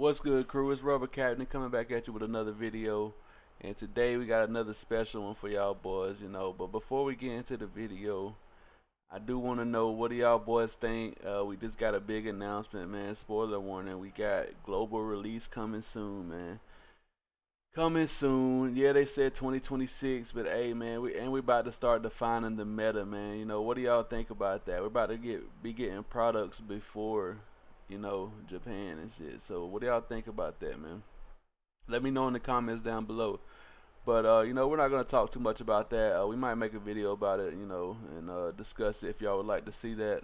What's good, crew? It's Rubber Captain coming back at you with another video. And today we got another special one for y'all boys, But before we get into the video, I do want to know, what do y'all boys think? We just got a big announcement, man. Spoiler warning, we got global release coming soon, man. Coming soon. Yeah, they said 2026, but hey, man, we about to start defining the meta, man. What do y'all think about that? We're about to be getting products before, Japan and shit. So what do y'all think about that, man? Let me know in the comments down below. But we're not gonna talk too much about that. We might make a video about it, and discuss it if y'all would like to see that.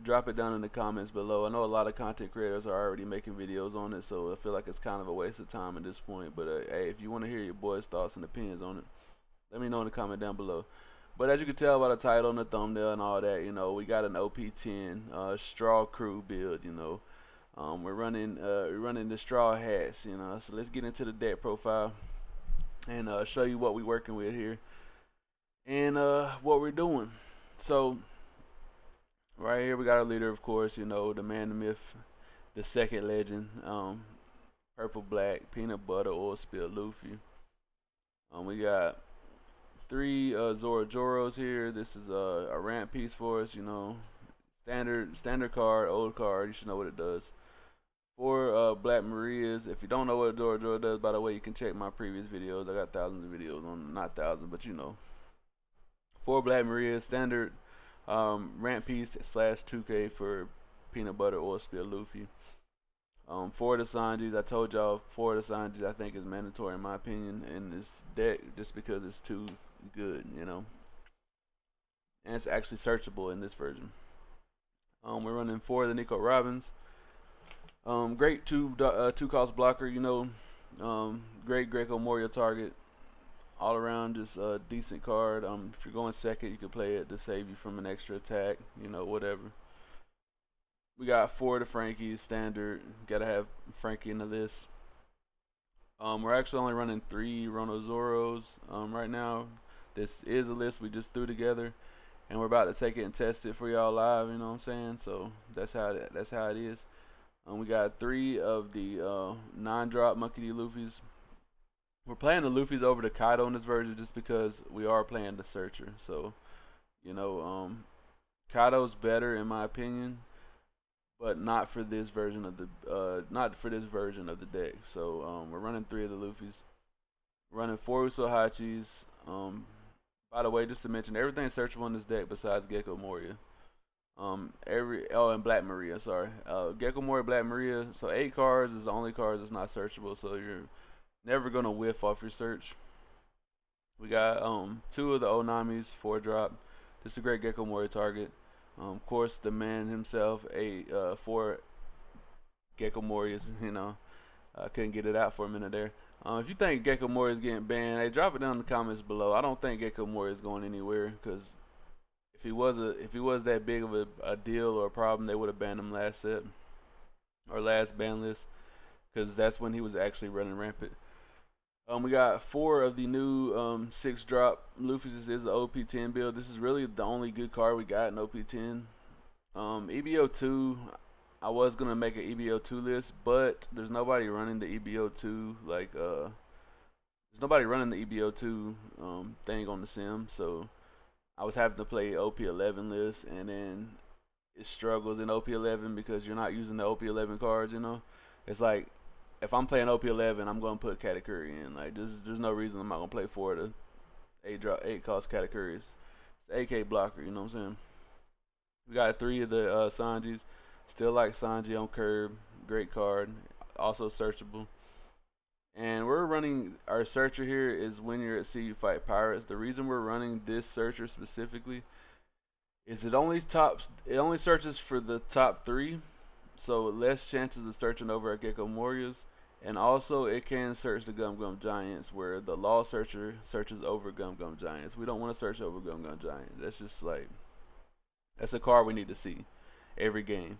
Drop it down in the comments below. I know a lot of content creators are already making videos on it, so I feel like it's kind of a waste of time at this point. But hey, if you want to hear your boys' thoughts and opinions on it, let me know in the comment down below. But as you can tell by the title and the thumbnail and all that, we got an OP10 straw crew build. We're running the straw hats. So let's get into the deck profile and show you what we're working with here and what we're doing. So right here we got our leader, of course, the man, the myth, the second legend, purple black peanut butter oil spill Luffy. We got three Zorojoros here. This is a ramp piece for us, standard card, old card. You should know what it does. Four Black Marias. If you don't know what a Zorojoro does, by the way, you can check my previous videos. I got thousands of videos on, not thousands, but four Black Marias, standard ramp piece / 2K for peanut butter oil spill Luffy. Four of the Sanjis. I told y'all, four of the Sanjis I think is mandatory in my opinion in this deck, just because it's too good, and it's actually searchable in this version. We're running four of the Nico Robins. Great two cost blocker, great Greco Moria target. All around just a decent card. If you're going second, you can play it to save you from an extra attack, whatever. We got four of the Frankies, standard. Gotta have Frankie in the list. We're actually only running three Ronozoros right now. This is a list we just threw together, and we're about to take it and test it for y'all live. You know what I'm saying? So that's how it is. We got three of the non-drop Monkey D. Luffys. We're playing the Luffys over the Kaido in this version just because we are playing the Searcher. So, Kaido's better in my opinion, but not for this version of the deck. So we're running three of the Luffys, running four Usohachis. By the way, just to mention, everything's searchable in this deck besides Gecko Moria. And Black Maria, sorry. Gecko Moria, Black Maria. So 8 cards is the only cards that's not searchable. So you're never gonna whiff off your search. We got two of the Onamis, 4-drop. This is a great Gecko Moria target. Of course, the man himself, 4 Gecko Morias. I couldn't get it out for a minute there. If you think Gecko Moria is getting banned, hey, drop it down in the comments below. I don't think Gecko Moria is going anywhere, because if he was that big of a deal or a problem, they would have banned him last set or last ban list, because that's when he was actually running rampant. We got 4 of the new 6-drop Luffy. This is the OP10 build. This is really the only good card we got in OP10. EBO2, I was gonna make an EBO2 list, but there's nobody running the EBO2 there's nobody running the EBO2 thing on the sim, so I was having to play OP11 list, and then it struggles in OP11 because you're not using the OP11 cards. It's like, if I'm playing OP11, I'm gonna put Katakuri in. Like, there's no reason I'm not gonna play 4 of the 8 cost Katakuris. It's AK blocker, you know what I'm saying? We got 3 of the Sanjis. Still like Sanji on curb. Great card. Also searchable. And we're running our searcher here is when you're at sea you fight pirates. The reason we're running this searcher specifically is it only searches for the top 3, so less chances of searching over at Gecko Morias, and also it can search the Gum Gum Giants, where the Law Searcher searches over Gum Gum Giants. We don't want to search over Gum Gum Giants. That's just that's a card we need to see every game.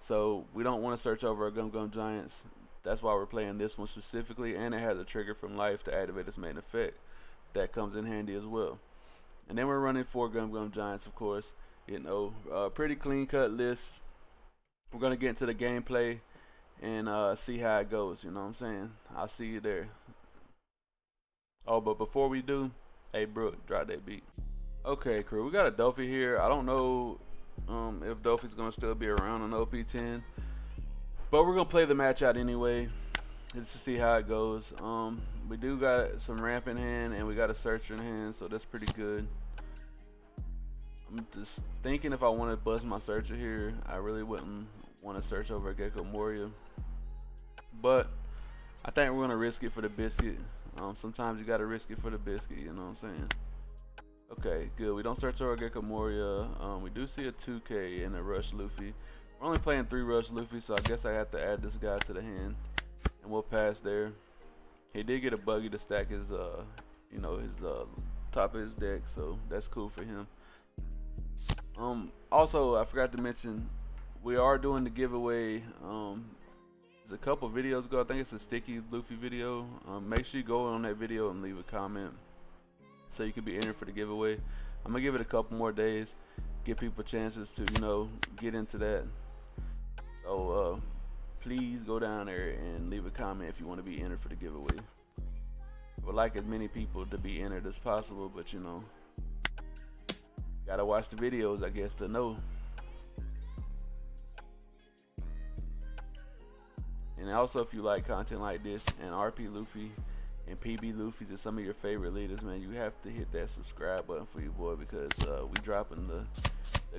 So we don't want to search over our Gum Gum Giants. That's why we're playing this one specifically, and it has a trigger from life to activate its main effect. That comes in handy as well. And then we're running 4 Gum Gum Giants, of course. Pretty clean cut list. We're gonna get into the gameplay and see how it goes. You know what I'm saying? I'll see you there. Oh, but before we do, hey Brooke, drop that beat. Okay, crew, we got a Dofy here. I don't know if Dofy's gonna still be around on OP10, but we're gonna play the match out anyway, just to see how it goes. We do got some ramp in hand, and we got a searcher in hand, so that's pretty good. I'm just thinking if I want to bust my searcher here, I really wouldn't want to search over a Gecko Moria, but I think we're gonna risk it for the biscuit. Sometimes you gotta risk it for the biscuit, you know what I'm saying? Okay, good. We don't search over Gecko Moria. We do see a 2K and a Rush Luffy. We're only playing 3 Rush Luffy, so I guess I have to add this guy to the hand, and we'll pass there. He did get a buggy to stack his, you know, his top of his deck, so that's cool for him. Also, I forgot to mention, we are doing the giveaway. There's a couple videos ago. I think it's a sticky Luffy video. Make sure you go on that video and leave a comment, so you can be entered for the giveaway. I'm gonna give it a couple more days, give people chances to, you know, get into that. So please go down there and leave a comment if you want to be entered for the giveaway. I would like as many people to be entered as possible, but you know, gotta watch the videos, I guess, to know. And also, if you like content like this, and RP Luffy and PB Luffy is some of your favorite leaders, man, you have to hit that subscribe button for your boy, because we dropping the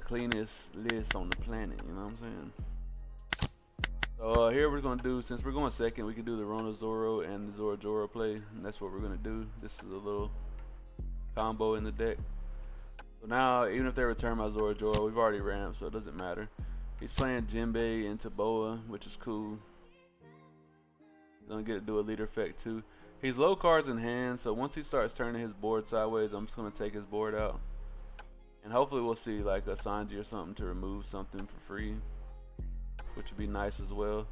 cleanest list on the planet, you know what I'm saying? So here we're gonna do, since we're going second, we can do the Rona Zoro and the Zoro Joro play, and that's what we're gonna do. This is a little combo in the deck. So now, even if they return my Zoro Joro, we've already ramped, so it doesn't matter. He's playing Jinbei into Boa, which is cool. He's gonna get to do a leader effect too. He's low cards in hand, so once he starts turning his board sideways, I'm just gonna take his board out, and hopefully we'll see like a Sanji or something to remove something for free, which would be nice as well.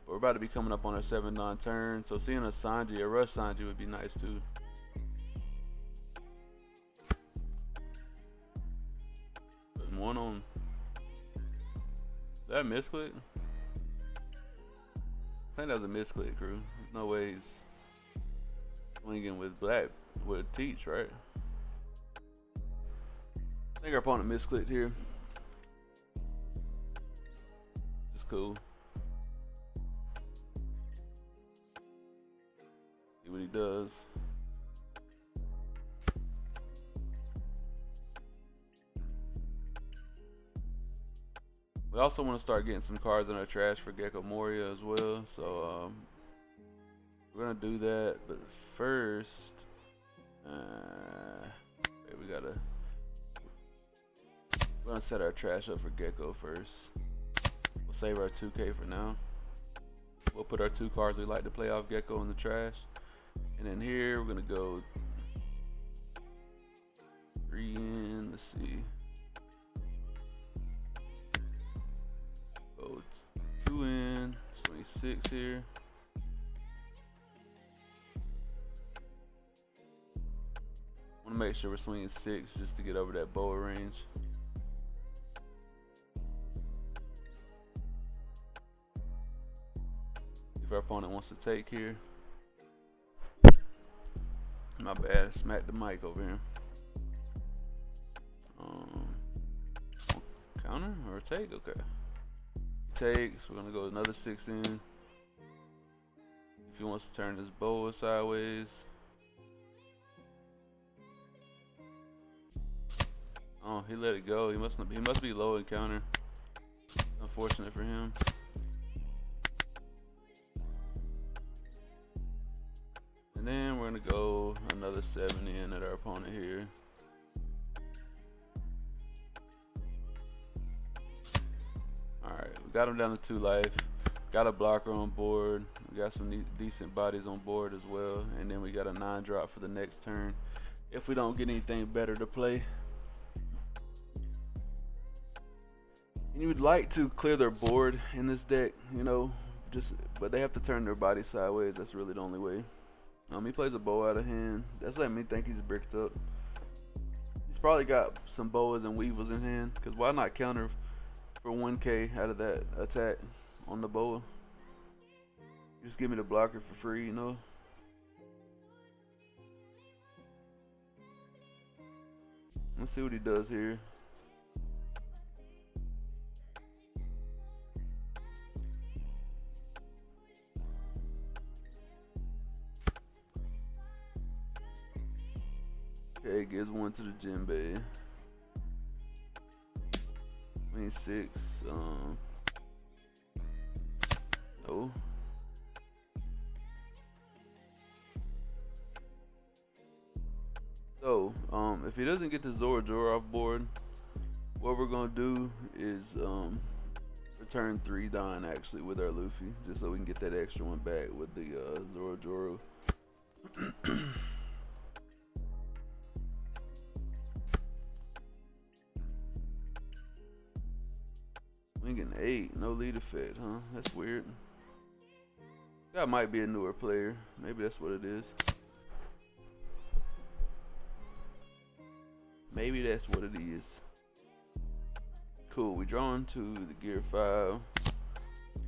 But we're about to be coming up on our 7-9 turn, so seeing a Sanji, a rush Sanji, would be nice too. Putting one on. Is that a misclick? I think that was a misclick, crew. There's no way he's swinging with Teach, right? I think our opponent misclicked here. It's cool. See what he does. We also want to start getting some cards in our trash for Gecko Moria as well, so we're gonna do that. But first, we're gonna set our trash up for Gecko first. We'll save our 2K for now. We'll put our 2 cards we like to play off Gecko in the trash, and then here we're gonna go 3 in. Let's see. Go 2 in, swing 6 here. Want to make sure we're swinging 6 just to get over that boa range. If our opponent wants to take here. My bad, smacked the mic over here. Counter or take? Okay. Takes, we're gonna go another 6 in. If he wants to turn his boa sideways. Oh, he let it go. He must be low in counter. Unfortunate for him. And then we're gonna go another 7 in at our opponent here. Alright, we got him down to 2 life. Got a blocker on board. We got some decent bodies on board as well. And then we got a 9 drop for the next turn, if we don't get anything better to play. And you would like to clear their board in this deck, you know, but they have to turn their body sideways. That's really the only way. He plays a bow out of hand. That's letting me think he's bricked up. He's probably got some boas and weevils in hand, because why not counter for 1K out of that attack on the boa? Just give me the blocker for free, you know. Let's see what he does here. Okay, gives one to the Jinbei. 26. No. So, if he doesn't get the Zoro off board, what we're gonna do is return 3 Don actually with our Luffy, just so we can get that extra one back with the Zoro. Swinging 8, no lead effect, huh? That's weird. That might be a newer player. Maybe that's what it is. Maybe that's what it is. Cool, we drawn to the gear 5. So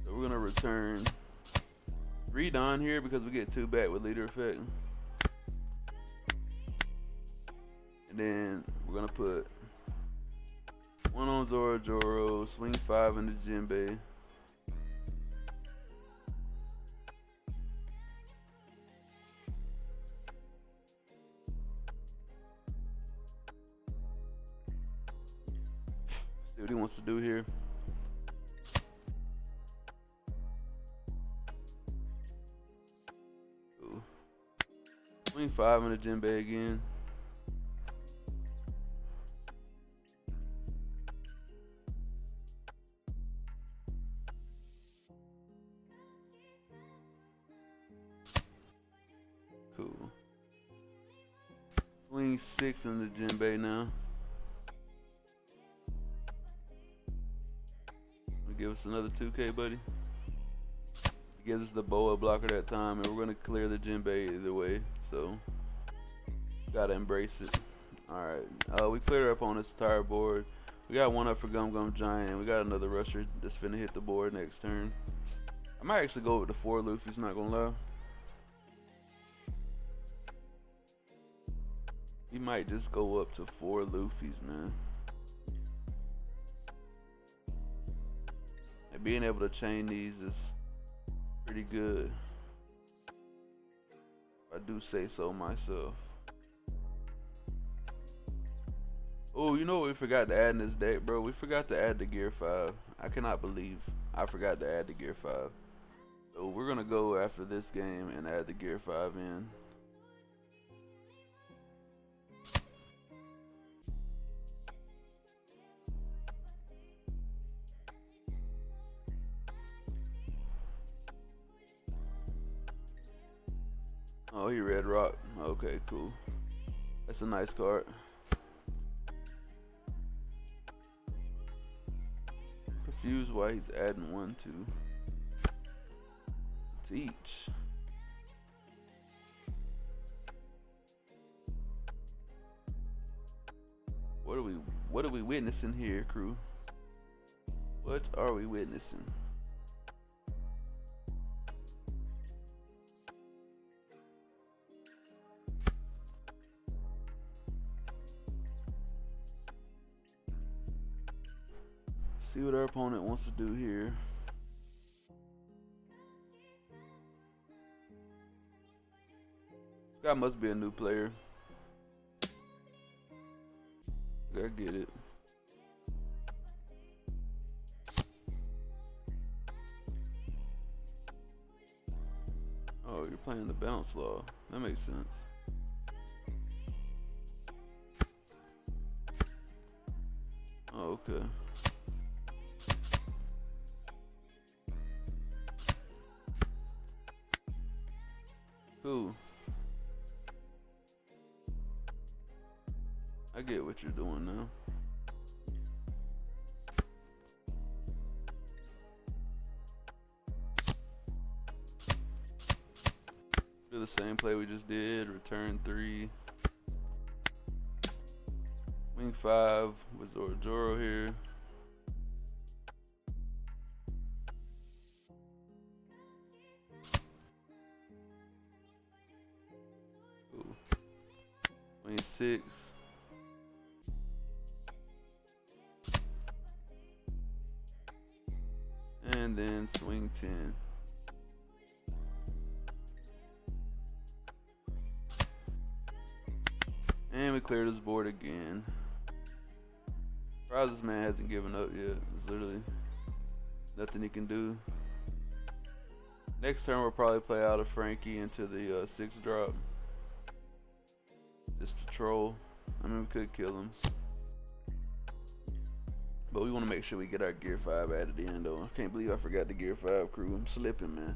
we're gonna return 3 Don here because we get 2 back with leader effect. And then we're gonna put 1 on Zoro, swing 5 into Jinbei. See what he wants to do here. Cool. Swing 5 into Jinbei again. Cool. Swing 6 into Jinbei now. Give us another 2K, buddy. He gives us the boa blocker that time, and we're gonna clear the Jinbei either way, so gotta embrace it. Alright, we cleared our opponent's entire board. We got 1 up for Gum Gum Giant, and we got another rusher that's finna hit the board next turn. I might actually go with the 4 Luffy's, not gonna lie. We might just go up to 4 Luffy's, man. And being able to chain these is pretty good, if I do say so myself. Oh, you know what we forgot to add in this deck, bro? We forgot to add the gear 5. I cannot believe I forgot to add the gear 5. So we're gonna go after this game and add the gear 5 in. Oh, he red rock. Okay, cool. That's a nice card. Confused why he's adding 1 to each. What are we witnessing here, crew? What are we witnessing? See what our opponent wants to do here. This guy must be a new player. I get it. Oh, you're playing the bounce law. That makes sense. Oh, okay. Cool. I get what you're doing now. Do the same play we just did. Return 3. Wing 5 with Zoro here. Swing 6. And then swing 10. And we clear this board again. Surprised this man hasn't given up yet. There's literally nothing he can do. Next turn we'll probably play out a Frankie into the 6 drop. Just to troll. I mean, we could kill him. But we want to make sure we get our gear 5 added in though. I can't believe I forgot the gear 5 crew. I'm slipping, man.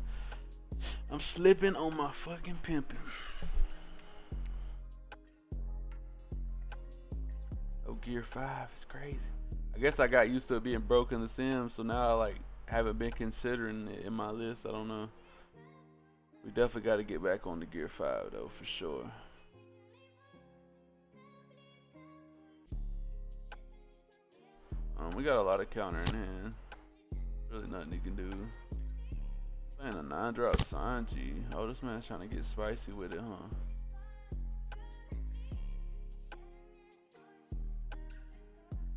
I'm slipping on my fucking pimping. Oh, gear 5 is crazy. I guess I got used to it being broke in the Sims, so now I like haven't been considering it in my list. I don't know. We definitely got to get back on the gear 5 though, for sure. We got a lot of counter in hand. Really nothing you can do. Playing a 9-drop Sanji. Oh, this man's trying to get spicy with it, huh?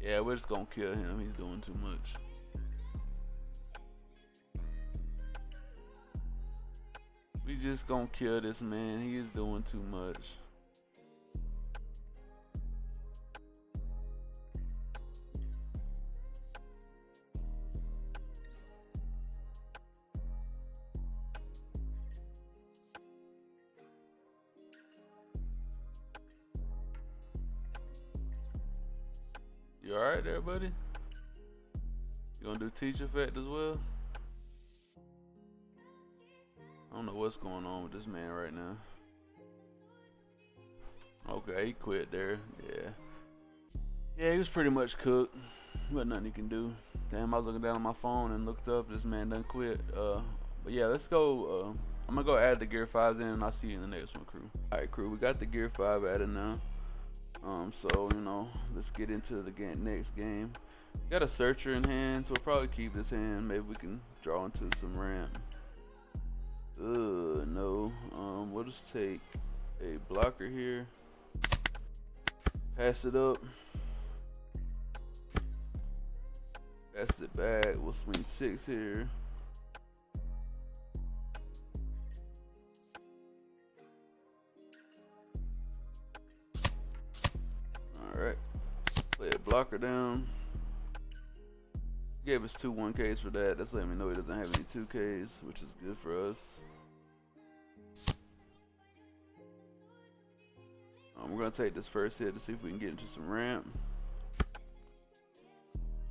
Yeah, we're just gonna kill him. He's doing too much. We just gonna kill this man. He is doing too much. You alright there, buddy? You gonna do teach effect as well? I don't know what's going on with this man right now. Okay, he quit there. Yeah, he was pretty much cooked. But nothing he can do. Damn, I was looking down on my phone and looked up. This man done quit. But yeah, let's go. I'm gonna go add the gear 5s in, and I'll see you in the next one, crew. Alright, crew, we got the gear 5 added now. So you know, let's get into the next game. Got a searcher in hand, so we'll probably keep this hand. Maybe we can draw into some ramp. No. We'll just take a blocker here. Pass it up. Pass it back. We'll swing 6 here. Alright. Play a blocker down. Gave us 2 1Ks for that. That's letting me know he doesn't have any 2Ks, which is good for us. We're gonna take this first hit to see if we can get into some ramp.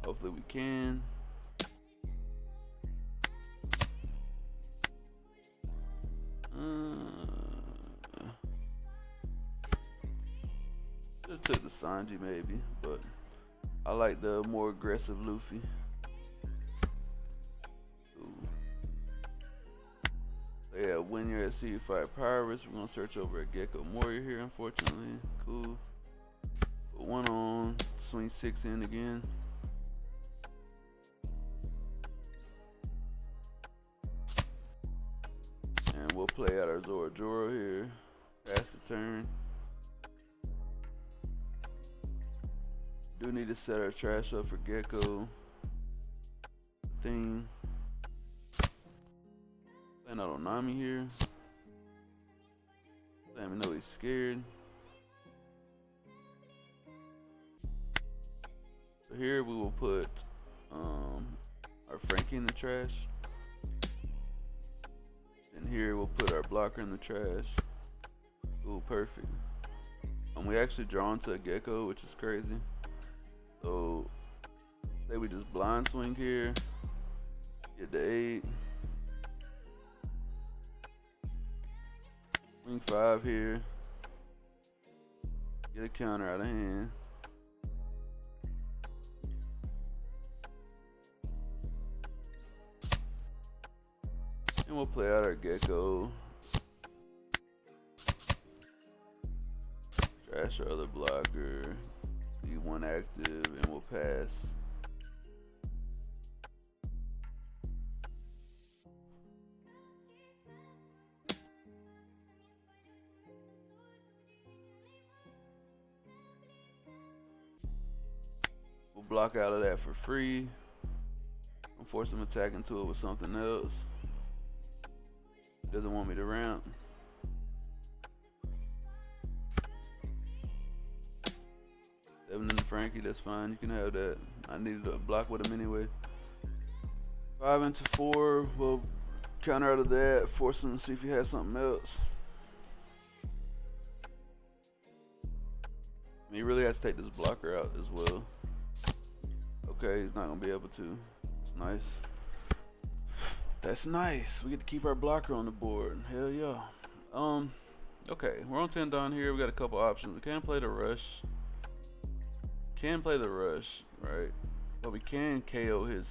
Hopefully we can. Should took the Sanji maybe, but I like the more aggressive Luffy. Yeah, when you're at sea, you fight pirates. We're gonna search over a Gecko Warrior here, unfortunately. Cool. Put 1 on, swing 6 in again. And we'll play out our Zoro Joro here. Pass the turn. Do need to set our trash up for Gecko. Thing. Playing out on Nami here. Let me know he's scared. So here we will put our Frankie in the trash. And here we'll put our blocker in the trash. Ooh, perfect. We actually draw into a Gecko, which is crazy. So say we just blind swing here. Get the 8. Swing 5 here. Get a counter out of hand. And we'll play out our Gecko. Trash our other blocker. Be 1 active and we'll pass. We'll block out of that for free. I'll force him attack into it with something else. Doesn't want me to ramp. Seven in the Frankie, that's fine. You can have that. I needed to block with him anyway. 5 into 4. We'll counter out of that. Force him to see if he has something else. He really has to take this blocker out as well. Okay, he's not gonna be able to. It's nice. That's nice. We get to keep our blocker on the board. Hell yeah. Okay, we're on 10 down here. We got a couple options. We can play the rush. Can play the rush, right? But we can KO his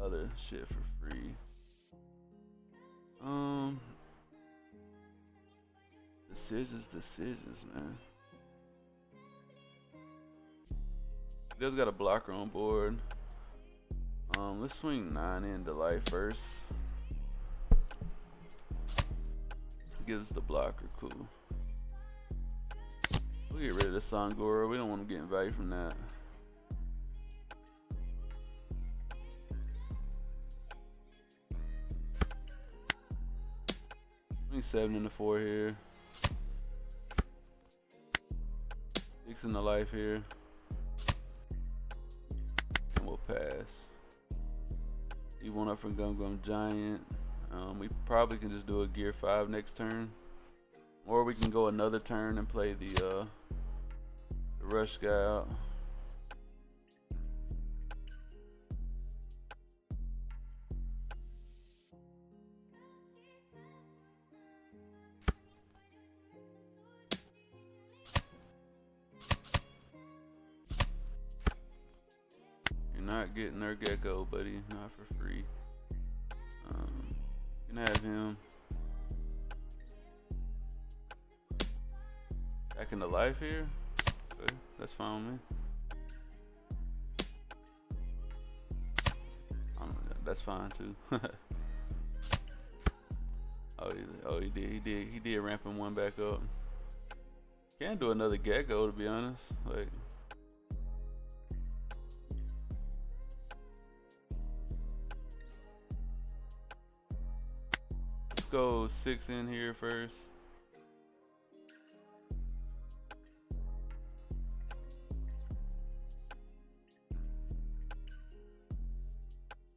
other shit for free. Decisions, man. He does got a blocker on board. Let's swing 9 into life first. Gives the blocker, cool. We'll get rid of the Sangora. We don't want him getting value from that. Swing 7 into 4 here. 6 into life here. And we'll pass. E1 up from Gum Giant. We probably can just do a gear 5 next turn, or we can go another turn and play the rush guy out. You're not getting our gecko, buddy, not for free. You can have him back into life here. Okay, that's fine with me. That's fine too. He did ramp him one back up. Can't do another gecko, to be honest. Like, let's go 6 in here first.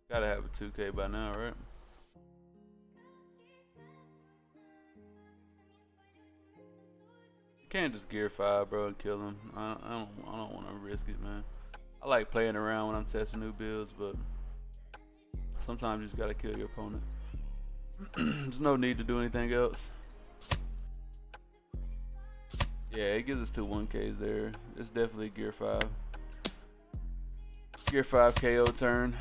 Gotta have a 2K by now, right? You can't just gear 5, bro, and kill him. I don't want to risk it, man. I like playing around when I'm testing new builds, but sometimes you just gotta kill your opponent. There's no need to do anything else. Yeah, it gives us 2 1Ks there. It's definitely gear 5. Gear 5 KO turn.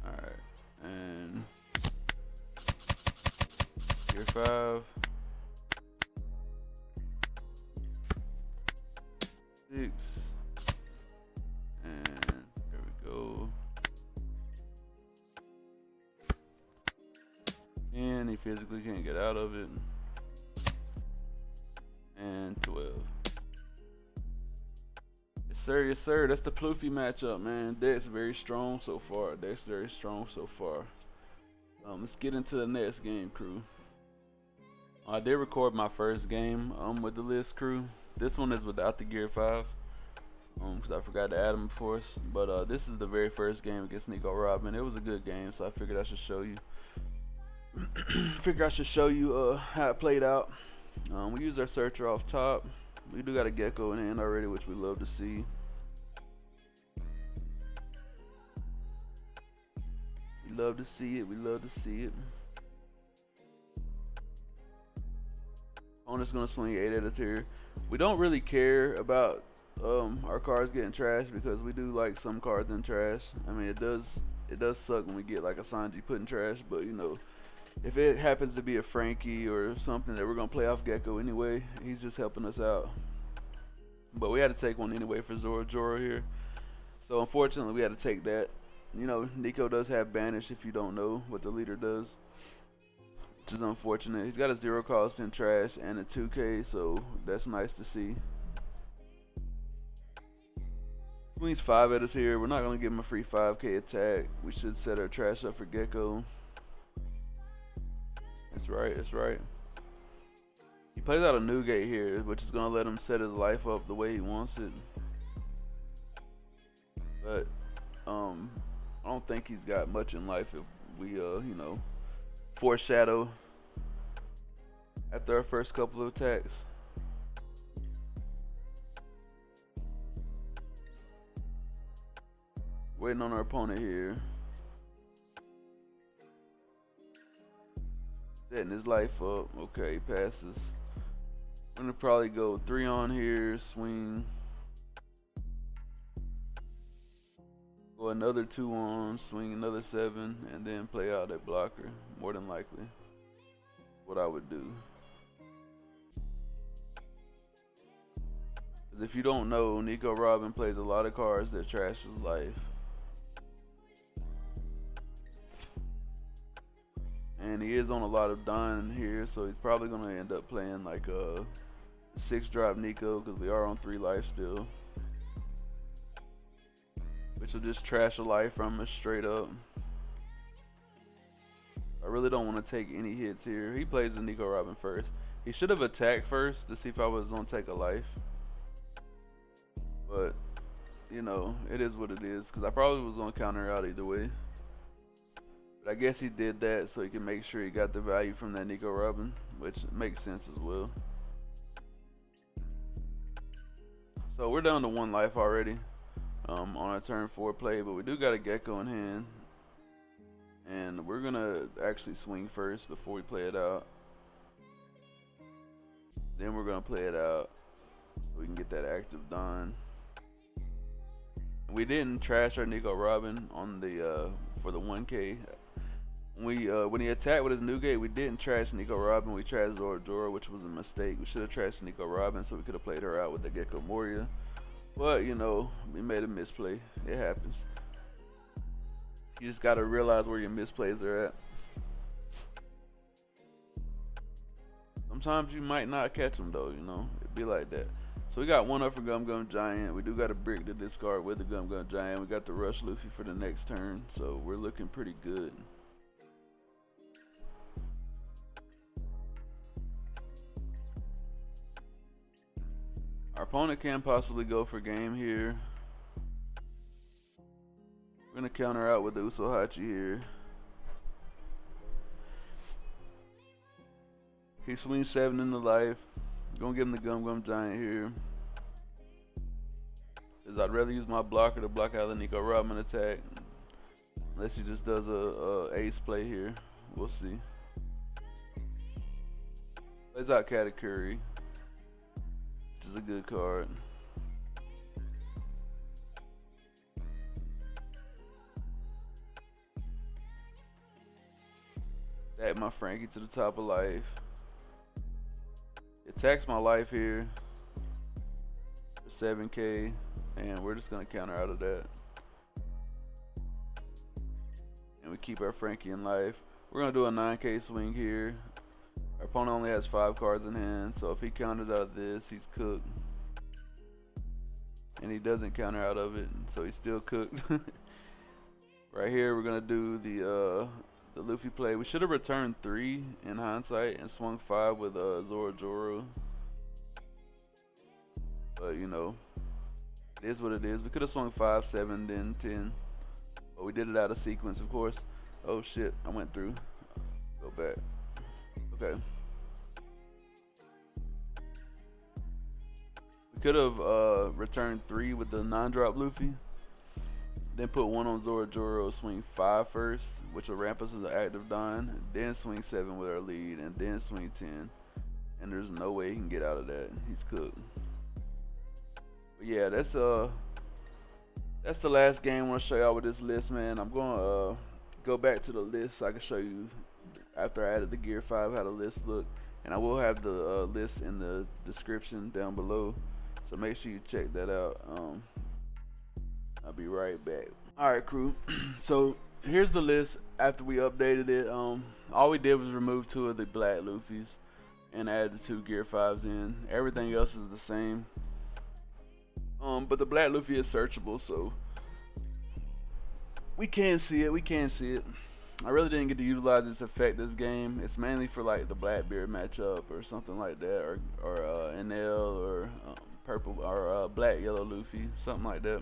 Alright, and gear 5. 6. And there we go. And he physically can't get out of it. And 12. Yes sir, yes sir. That's the Luffy matchup, man. Deck's very strong so far. Deck's very strong so far. Let's get into the next game, crew. I did record my first game with the list, crew. This one is without the gear 5. Because I forgot to add him, of course. But this is the very first game against Nico Robin. It was a good game, so I figured I should show you. How it played out. We used our searcher off top. We do got a gecko in hand already, which we love to see. We love to see it. We love to see it. Opponent's gonna swing 8 at us here. We don't really care about our cards getting trashed because we do like some cards in trash. I mean, it does suck when we get like a Sanji put in trash, but you know, if it happens to be a Frankie or something that we're gonna play off Gecko anyway, he's just helping us out. But we had to take one anyway for Zoro here, so unfortunately we had to take that. You know, Nico does have banish if you don't know what the leader does. which is unfortunate. He's got a 0 cost in trash and a 2K, so that's nice to see. Swings 5 at us here. We're not gonna give him a free 5K attack. We should set our trash up for Gecko. That's right, that's right. He plays out a Newgate here, which is gonna let him set his life up the way he wants it. But I don't think he's got much in life if we you know, foreshadow after our first couple of attacks. Waiting on our opponent here. Setting his life up. Okay, passes. I'm gonna probably go 3 on here, swing. Go another 2 on, swing another 7, and then play out that blocker. More than likely, what I would do. Because if you don't know, Nico Robin plays a lot of cards that trash his life. And he is on a lot of Don here, so he's probably going to end up playing like a 6-drop Nico, because we are on 3 life still. Which will just trash a life from us straight up. I really don't want to take any hits here. He plays the Nico Robin first. He should have attacked first to see if I was going to take a life. But, you know, it is what it is, because I probably was going to counter out either way. But I guess he did that so he can make sure he got the value from that Nico Robin, which makes sense as well. So we're down to 1 life already on our turn 4 play, but we do got a Gecko in hand. And we're going to actually swing first before we play it out. Then we're going to play it out so we can get that active done. We didn't trash our Nico Robin on the for the 1K. When he attacked with his Newgate, we didn't trash Nico Robin. We trashed Zora, which was a mistake. We should have trashed Nico Robin so we could have played her out with the Gecko Moria. But you know, we made a misplay. It happens. You just gotta realize where your misplays are at. Sometimes you might not catch them though, you know. It'd be like that. So we got 1 up for Gum Gum Giant. We do got a brick to discard with the Gum Gum Giant. We got the Rush Luffy for the next turn, so we're looking pretty good. Our opponent can possibly go for game here. We're gonna counter out with the Usohachi here. He swings 7 into life. Gonna give him the Gum Gum Giant here. Cause I'd rather use my blocker to block out the Nico Robin attack. Unless he just does a ace play here. We'll see. Plays out Katakuri, which is a good card. Add my Frankie to the top of life. Attacks my life here for 7K, and we're just gonna counter out of that. And we keep our Frankie in life. We're gonna do a 9K swing here. Our opponent only has 5 cards in hand, so if he counters out of this, he's cooked. And he doesn't counter out of it, so he's still cooked. Right here, we're gonna do the Luffy play. We should have returned 3 in hindsight and swung 5 with Zoro. But you know, it is what it is. We could have swung 5, 7, then 10. But we did it out of sequence, of course. Oh shit, I went through. Go back. Okay. We could have returned 3 with the non-drop Luffy. Then put 1 on Zoro, swing 5 first, which will ramp us into active Don. Then swing 7 with our lead, and then swing 10. And there's no way he can get out of that. He's cooked. But yeah, that's the last game I want to show y'all with this list, man. I'm gonna go back to the list so I can show you after I added the Gear 5 how the list look, and I will have the list in the description down below. So make sure you check that out. I'll be right back. Alright crew, so here's the list after we updated it, all we did was remove 2 of the black Luffys and add the 2 Gear 5s in. Everything else is the same. But the black Luffy is searchable, so we can see it. I really didn't get to utilize this effect this game. It's mainly for like the Blackbeard matchup or something like that, or NL or purple or black yellow Luffy, something like that.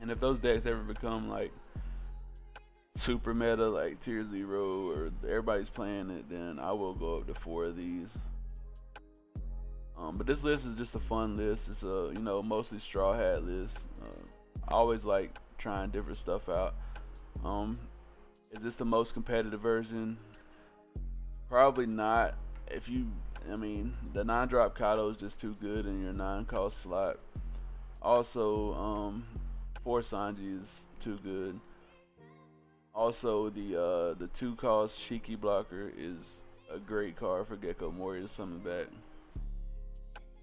And if those decks ever become like super meta, like tier 0, or everybody's playing it, then I will go up to 4 of these. But this list is just a fun list. It's a mostly straw hat list. I always like trying different stuff out. Is this the most competitive version? Probably not. The 9-drop Kaido is just too good in your 9-cost slot. Also, 4 Sanji is too good. Also, the 2-cost Shiki blocker is a great card for Gecko Moria to summon back.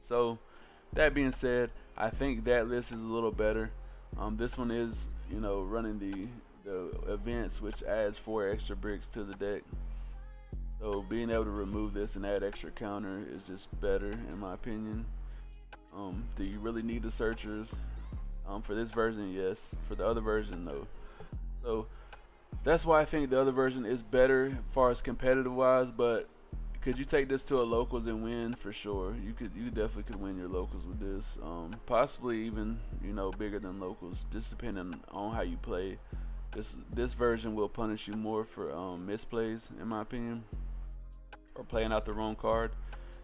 So, that being said, I think that list is a little better. This one is, running the events, which adds 4 extra bricks to the deck. So being able to remove this and add extra counter is just better in my opinion. Do you really need the searchers? For this version, yes. For the other version, no. So that's why I think the other version is better as far as competitive wise. But could you take this to a locals and win? For sure. You definitely could win your locals with this. Possibly even bigger than locals, just depending on how you play. This version will punish you more for misplays, in my opinion, or playing out the wrong card,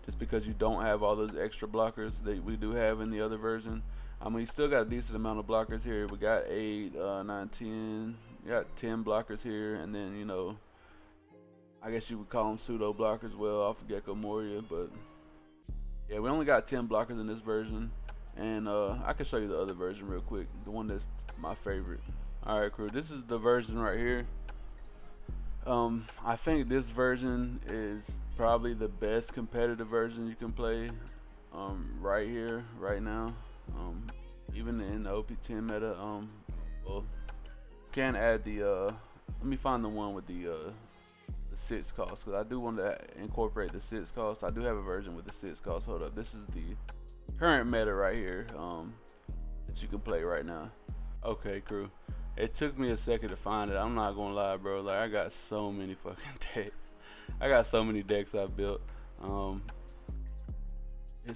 just because you don't have all those extra blockers that we do have in the other version. You still got a decent amount of blockers here. We got 8, 9, 10. You got 10 blockers here, and then I guess you would call them pseudo blockers well off of Gecko Moria. But yeah, we only got 10 blockers in this version, and I can show you the other version real quick, the one that's my favorite. Alright crew, this is the version right here. I think this version is probably the best competitive version you can play right here, right now. Even in the OP10 meta. Well, you can add the let me find the one with the 6 cost, because I do want to incorporate the 6 cost. I do have a version with the 6 cost. Hold up, this is the current meta right here that you can play right now. Okay crew, it took me a second to find it. I'm not gonna lie, bro. Like, I got so many fucking decks. I got so many decks I've built.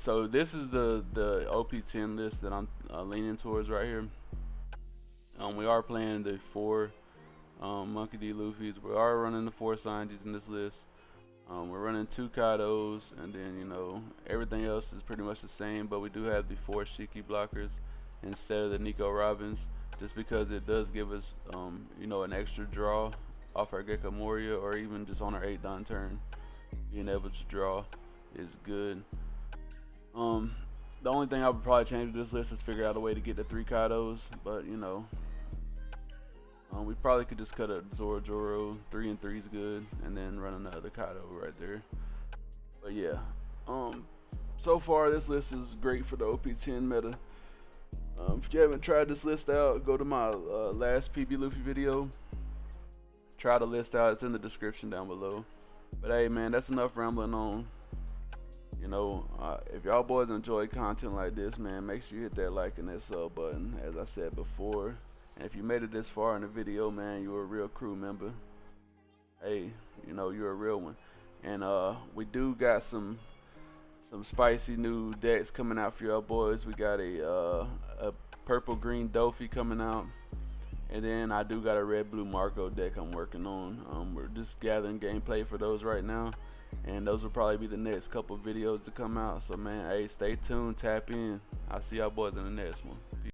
So this is the OP10 list that I'm leaning towards right here. We are playing the 4 Monkey D Luffys. We are running the 4 Sanjis in this list. We're running 2 Kaidos, and then everything else is pretty much the same, but we do have the 4 Shiki blockers instead of the Nico Robins, just because it does give us an extra draw off our Gecko Moria, or even just on our 8-don turn. Being able to draw is good. The only thing I would probably change with this list is figure out a way to get the 3 Kaidos, but we probably could just cut a Zoro. 3 and 3 is good, and then run another Kaido right there. But yeah, so far this list is great for the OP10 meta. If you haven't tried this list out, go to my last PB Luffy video. Try the list out, it's in the description down below. But hey man, that's enough rambling on. If y'all boys enjoy content like this, man, make sure you hit that like and that sub button, as I said before. And if you made it this far in the video, man, you're a real crew member. Hey, you're a real one. And we do got some spicy new decks coming out for y'all boys. We got a purple green Doflamingo coming out, and then I do got a red blue Marco deck I'm working on. We're just gathering gameplay for those right now, and those will probably be the next couple videos to come out. So man, hey, stay tuned, tap in. I'll see y'all boys in the next one. Peace.